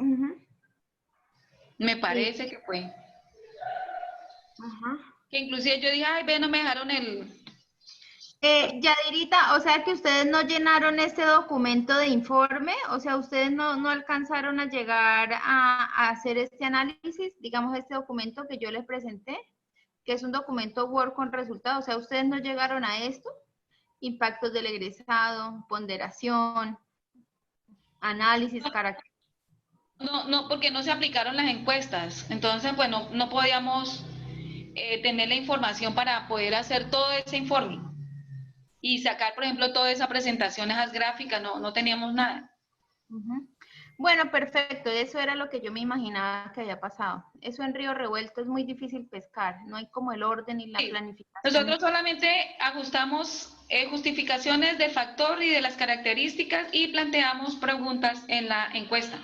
Me parece que fue. Ajá. Que inclusive yo dije, ay, ve, no me dejaron el... Yadirita, o sea que ustedes no llenaron este documento de informe, o sea, ustedes no alcanzaron a llegar a hacer este análisis, digamos este documento que yo les presenté, que es un documento Word con resultados, o sea, ustedes no llegaron a esto, impactos del egresado, ponderación, análisis, características. No, porque no se aplicaron las encuestas, entonces pues no podíamos tener la información para poder hacer todo ese informe. Y sacar, por ejemplo, toda esa presentación, esas gráficas, no teníamos nada. Bueno, perfecto, eso era lo que yo me imaginaba que había pasado. Eso en Río Revuelto es muy difícil pescar, no hay como el orden y la planificación. Nosotros solamente ajustamos justificaciones del factor y de las características y planteamos preguntas en la encuesta.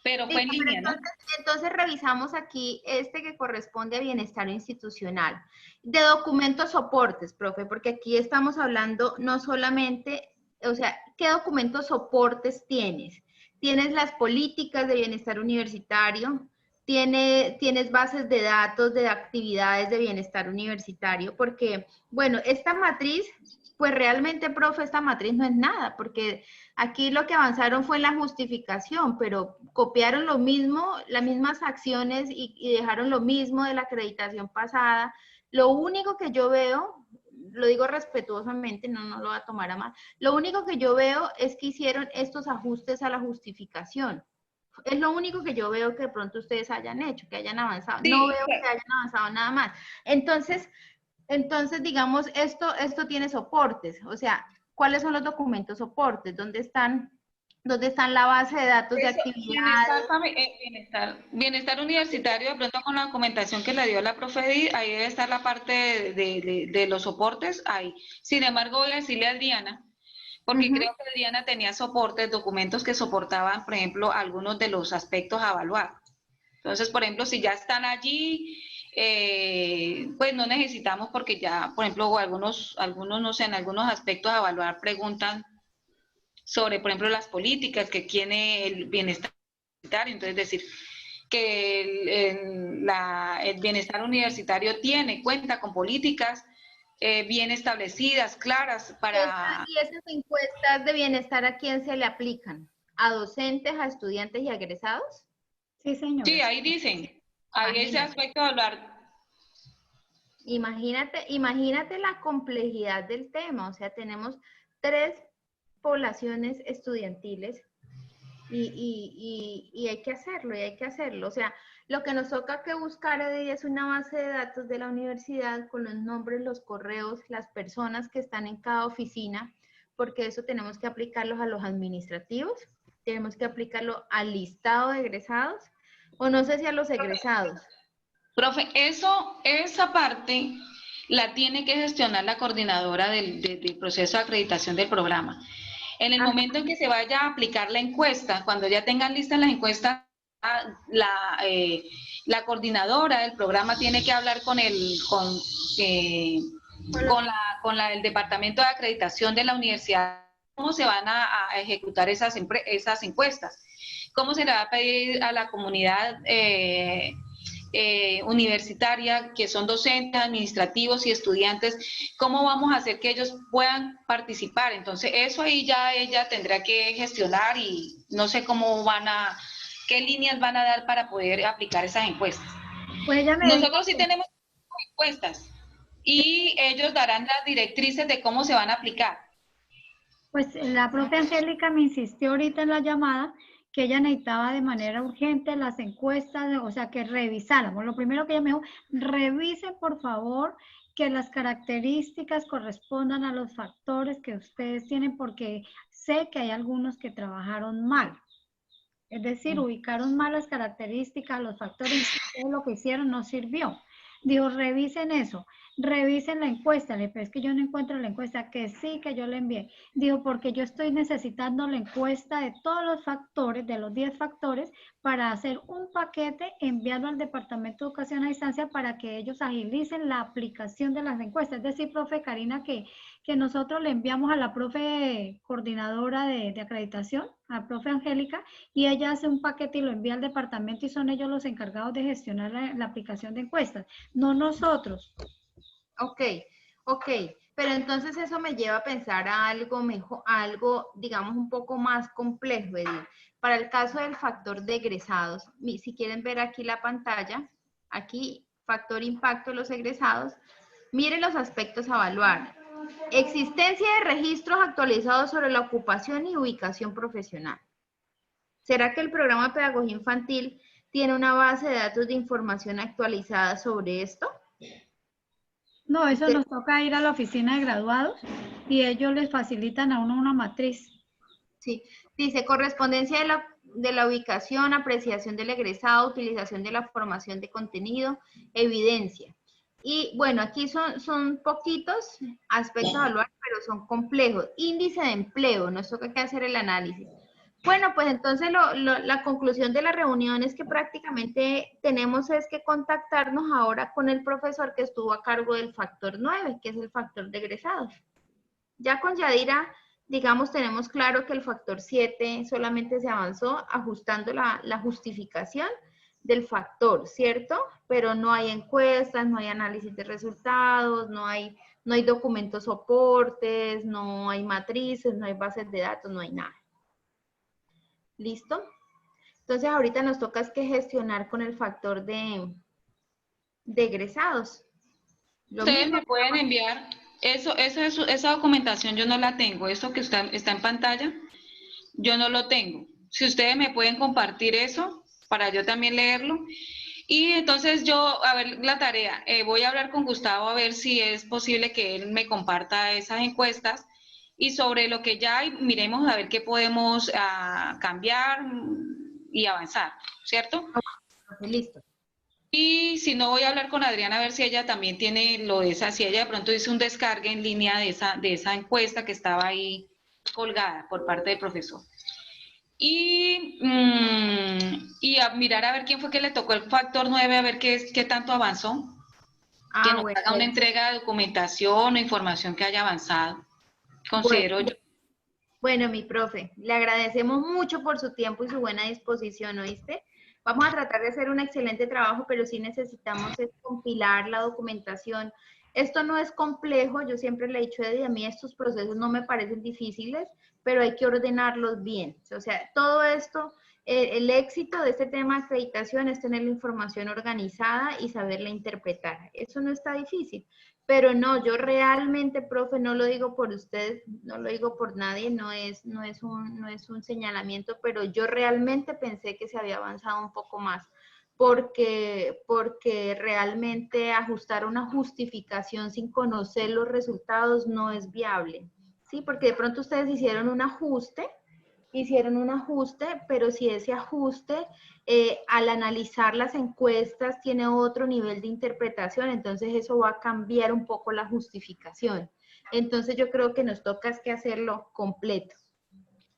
Pero fue en línea, ¿no? Entonces revisamos aquí este que corresponde a bienestar institucional. De documentos soportes, profe, porque aquí estamos hablando no solamente, o sea, ¿qué documentos soportes tienes? Tienes las políticas de bienestar universitario, tienes bases de datos de actividades de bienestar universitario, porque, bueno, esta matriz, pues realmente, profe, esta matriz no es nada, porque aquí lo que avanzaron fue en la justificación, pero copiaron lo mismo, las mismas acciones y dejaron lo mismo de la acreditación pasada. Lo único que yo veo, lo digo respetuosamente, no lo voy a tomar a mal, lo único que yo veo es que hicieron estos ajustes a la justificación. Es lo único que yo veo que de pronto ustedes hayan hecho, que hayan avanzado. Sí, no veo que hayan avanzado nada más. Entonces digamos, esto tiene soportes, o sea, ¿cuáles son los documentos soportes? ¿Dónde están la base de datos de actividades? Bienestar universitario, de pronto con la documentación que le dio la profe, ahí debe estar la parte de los soportes, ahí. Sin embargo, voy a decirle a Adriana, porque creo que Adriana tenía soportes, documentos que soportaban, por ejemplo, algunos de los aspectos a evaluar. Entonces, por ejemplo, si ya están allí, pues no necesitamos porque ya, por ejemplo, algunos, no sé, en algunos aspectos a evaluar preguntan sobre, por ejemplo, las políticas que tiene el bienestar universitario. Entonces, decir que el bienestar universitario cuenta con políticas bien establecidas, claras para... ¿Y esas encuestas de bienestar a quién se le aplican? ¿A docentes, a estudiantes y a egresados? Sí, señor. Sí, ahí dicen. Ahí ese aspecto de hablar. Imagínate la complejidad del tema, o sea, tenemos 3 poblaciones estudiantiles y hay que hacerlo, o sea, lo que nos toca que buscar es una base de datos de la universidad con los nombres, los correos, las personas que están en cada oficina, porque eso tenemos que aplicarlos a los administrativos, tenemos que aplicarlo al listado de egresados, o no sé si a los egresados. Profe, esa parte la tiene que gestionar la coordinadora del proceso de acreditación del programa. En el momento en que se vaya a aplicar la encuesta, cuando ya tengan listas las encuestas la coordinadora del programa tiene que hablar con el departamento de acreditación de la universidad, cómo se van a ejecutar esas encuestas, cómo se le va a pedir a la comunidad universitaria, que son docentes, administrativos y estudiantes, cómo vamos a hacer que ellos puedan participar. Entonces, eso ahí ya ella tendrá que gestionar y no sé qué líneas van a dar para poder aplicar esas encuestas. Pues nosotros sí tenemos encuestas y ellos darán las directrices de cómo se van a aplicar. Pues la profe Angélica me insistió ahorita en la llamada que ella necesitaba de manera urgente las encuestas, o sea, que revisáramos. Lo primero que ella me dijo, revisen por favor que las características correspondan a los factores que ustedes tienen, porque sé que hay algunos que trabajaron mal. Es decir, ubicaron mal las características, los factores, y lo que hicieron no sirvió. Digo, revisen eso, revisen la encuesta. Le dije, es que yo no encuentro la encuesta, que sí, que yo le envié. Digo, porque yo estoy necesitando la encuesta de todos los factores, de los 10 factores, para hacer un paquete, enviarlo al Departamento de Educación a Distancia para que ellos agilicen la aplicación de las encuestas. Es decir, profe Karina, que nosotros le enviamos a la profe coordinadora de acreditación, a la profe Angélica, y ella hace un paquete y lo envía al departamento y son ellos los encargados de gestionar la aplicación de encuestas, no nosotros. Ok, pero entonces eso me lleva a pensar a algo mejor, a algo, digamos, un poco más complejo, Edith. Para el caso del factor de egresados, si quieren ver aquí la pantalla, aquí, factor impacto de los egresados, miren los aspectos a evaluar. Existencia de registros actualizados sobre la ocupación y ubicación profesional. ¿Será que el programa de pedagogía infantil tiene una base de datos de información actualizada sobre esto? No, eso nos toca ir a la oficina de graduados y ellos les facilitan a uno una matriz. Sí, dice correspondencia de la ubicación, apreciación del egresado, utilización de la formación de contenido, evidencia. Y bueno, aquí son poquitos aspectos a evaluar, pero son complejos. Índice de empleo, nos toca que hacer el análisis. Bueno, pues entonces la conclusión de la reunión es que prácticamente tenemos es que contactarnos ahora con el profesor que estuvo a cargo del factor 9, que es el factor de egresados. Ya con Yadira, digamos, tenemos claro que el factor 7 solamente se avanzó ajustando la justificación del factor, ¿cierto? Pero no hay encuestas, no hay análisis de resultados, no hay documentos soportes, no hay matrices, no hay bases de datos, no hay nada. ¿Listo? Entonces ahorita nos toca es que gestionar con el factor de egresados. Ustedes me pueden enviar esa documentación, yo no la tengo. Eso que está en pantalla, yo no lo tengo. Si ustedes me pueden compartir eso para yo también leerlo. Y entonces yo, a ver la tarea, voy a hablar con Gustavo a ver si es posible que él me comparta esas encuestas. Y sobre lo que ya hay, miremos a ver qué podemos cambiar y avanzar, ¿cierto? Listo. Y si no, voy a hablar con Adriana a ver si ella también tiene lo de esa, si ella de pronto hizo un descargue en línea de esa encuesta que estaba ahí colgada por parte del profesor. Y a mirar a ver quién fue que le tocó el factor 9, a ver qué tanto avanzó. Que nos haga una entrega de documentación o información que haya avanzado. Considero yo. Bueno, mi profe, le agradecemos mucho por su tiempo y su buena disposición, ¿oíste? Vamos a tratar de hacer un excelente trabajo, pero sí necesitamos compilar la documentación. Esto no es complejo, yo siempre le he dicho a mí estos procesos no me parecen difíciles, pero hay que ordenarlos bien. O sea, todo esto, el éxito de este tema de acreditación es tener la información organizada y saberla interpretar. Eso no está difícil. Pero no, yo realmente, profe, no lo digo por usted, no lo digo por nadie, no es un señalamiento, pero yo realmente pensé que se había avanzado un poco más, porque realmente ajustar una justificación sin conocer los resultados no es viable, ¿sí? Porque de pronto ustedes hicieron un ajuste, pero si ese ajuste al analizar las encuestas tiene otro nivel de interpretación, entonces eso va a cambiar un poco la justificación. Entonces yo creo que nos toca es que hacerlo completo.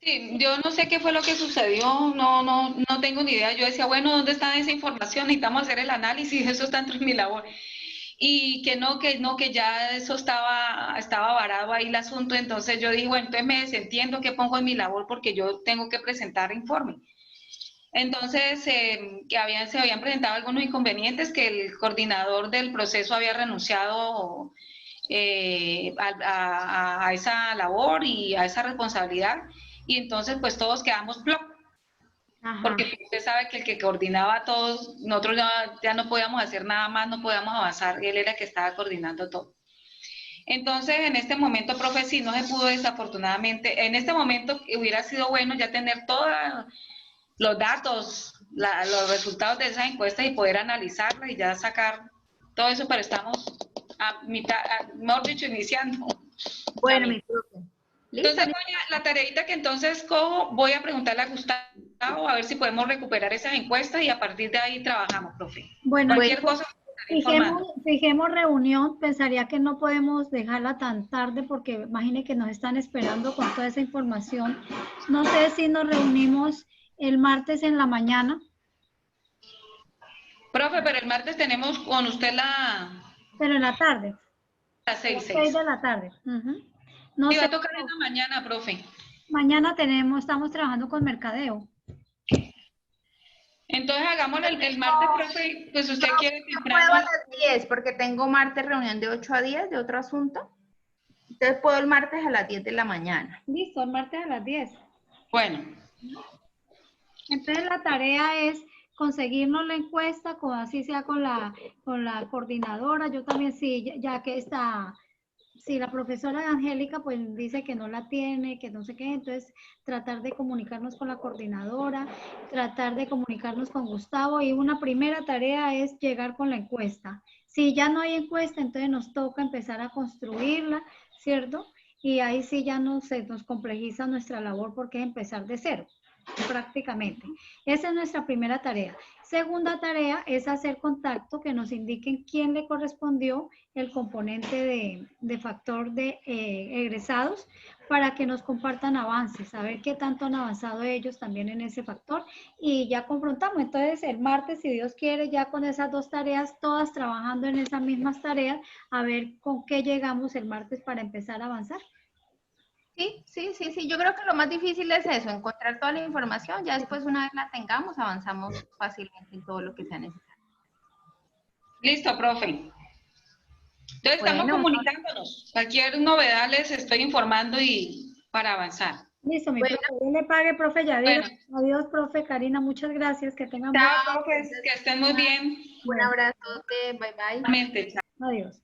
Sí, yo no sé qué fue lo que sucedió, no tengo ni idea. Yo decía, bueno, ¿dónde está esa información? Necesitamos hacer el análisis, eso está dentro de mi labor. Y que ya eso estaba varado ahí el asunto. Entonces yo dije, bueno, entonces me desentiendo qué pongo en mi labor porque yo tengo que presentar informe. Entonces, se habían presentado algunos inconvenientes, que el coordinador del proceso había renunciado a esa labor y a esa responsabilidad, y entonces pues todos quedamos block, porque usted sabe que el que coordinaba a todos, nosotros ya no podíamos hacer nada más, no podíamos avanzar, él era el que estaba coordinando todo. Entonces, en este momento, profe, sí, no se pudo desafortunadamente. En este momento hubiera sido bueno ya tener todos los datos, los resultados de esa encuesta y poder analizarla y ya sacar todo eso, pero estamos a mitad, mejor dicho, iniciando. Bueno, mi profe. ¿Listo? Entonces, la tareita que entonces cojo, voy a preguntarle a Gustavo a ver si podemos recuperar esas encuestas y a partir de ahí trabajamos, profe. Bueno, Cualquier cosa, fijemos reunión, pensaría que no podemos dejarla tan tarde porque imagine que nos están esperando con toda esa información. No sé si nos reunimos el martes en la mañana. Profe, pero el martes tenemos con usted Pero en la tarde. A las 6 de la tarde. No sí, sé, va a tocar en la mañana, profe. Mañana estamos trabajando con mercadeo. Entonces hagámoslo el martes, profe, pues usted quiere temprano. Puedo a las 10 porque tengo martes reunión de 8 a 10 de otro asunto. Entonces puedo el martes a las 10 de la mañana. Listo, el martes a las 10. Bueno. Entonces la tarea es conseguirnos la encuesta, así sea con la coordinadora. Yo también sí, ya que si la profesora Angélica pues dice que no la tiene, que no sé qué, entonces tratar de comunicarnos con la coordinadora, tratar de comunicarnos con Gustavo, y una primera tarea es llegar con la encuesta. Si ya no hay encuesta, entonces nos toca empezar a construirla, ¿cierto? Y ahí sí ya se nos complejiza nuestra labor porque es empezar de cero, prácticamente. Esa es nuestra primera tarea. Segunda tarea es hacer contacto, que nos indiquen quién le correspondió el componente de factor de egresados, para que nos compartan avances, a ver qué tanto han avanzado ellos también en ese factor, y ya confrontamos. Entonces el martes, si Dios quiere, ya con esas dos tareas, todas trabajando en esas mismas tareas, a ver con qué llegamos el martes para empezar a avanzar. Sí. Yo creo que lo más difícil es eso, encontrar toda la información. Ya después, una vez la tengamos, avanzamos fácilmente en todo lo que sea necesario. Listo, profe. Entonces estamos comunicándonos. Cualquier novedad les estoy informando y para avanzar. Listo, mi profe. Dios le pague, profe Yadira. Bueno. Adiós, profe Karina. Muchas gracias. Que tengan chao, profe. Que estén muy bien. Un abrazo. Bye, bye. Chao. Adiós.